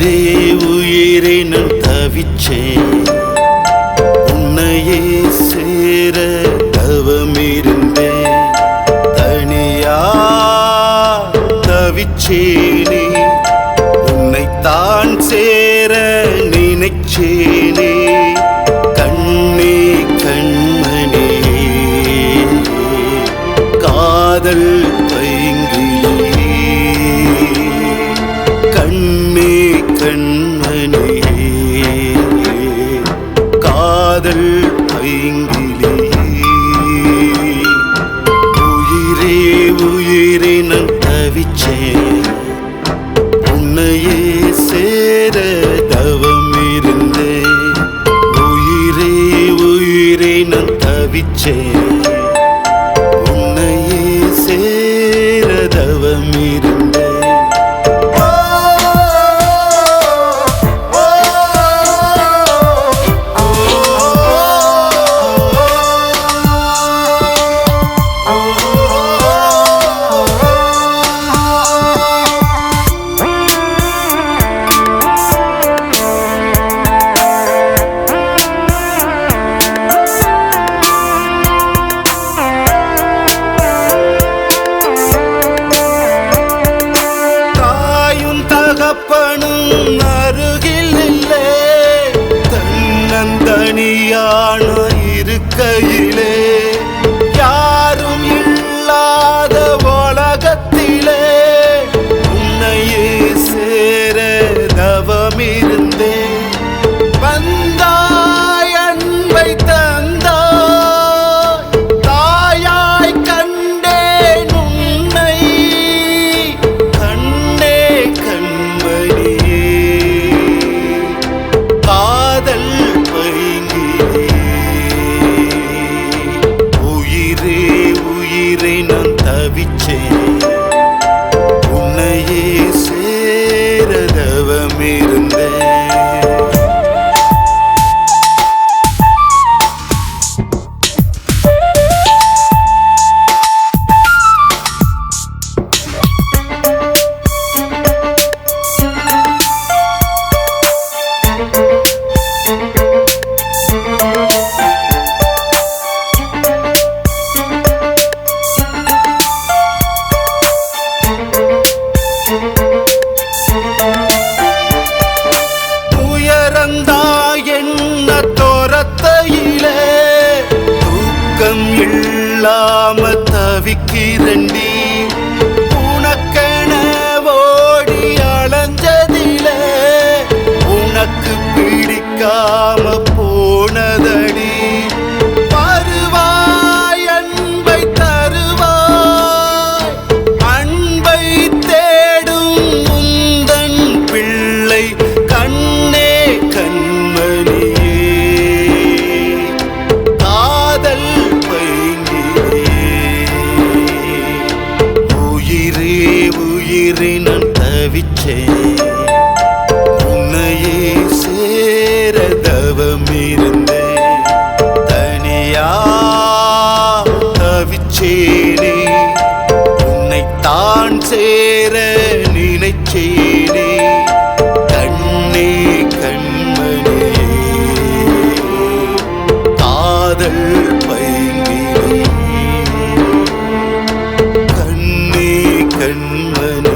உயிரே உயிரே நான் தவிச்சேன் உன்னையே சேர தவமிருந்தேன் தனியா தவிச்சேனே உன்னைத்தான் சேர நினைச்சேனே கண்ணே கண்மணி காதல் பைங்கிலே கண்ணே கண்மணி காதல் பைங்கிலே உயிரே உயிரே நான் தவிச்சேன் உன்னையே சேர தவமிருந்தேன் உயிரே உயிரே நான் தவிச்சேன் உன்னையே சேர தவமிருந்தேன் தகப்பனும் அருகில் இல்லை தன்னந்தனியான இருக்கையிலே யாரும் இல்லாத உலகத்திலே உன்னையே சேர தவமிருந்தேன் வந்தாய் அன்பை தந்தாய் தாயாய் கண்டேன் உன்னை கண்ணே கண்மணி காதல் பைங்கிலே உயிரே உயிரை நான் தவிச்சேன் உன்னையே சேர தவமிருந்தேன் என்ன தோரத்தையிலே தூக்கம் இல்லாம தவிக்கிறண்டி உனக்கென ஓடி அலைஞ்சதிலே உனக்கு பிடிக்காம போனதடி வருவாய் அன்பை தருவாய் அன்பை தேடும் உந்தன் பிள்ளை கண்ணே கண்மணி காதல் பைங்கிலே உயிரே உயிரே நான் தவிச்சேன் உன்னையே சேர தவமிருந்தேன் தனியா தவிச்சேனே உன்னைத்தான் சேர நினைச்சேனே கண்ணே கண்மணி காதல் பைங்கிலே கண்ணே கண்மணி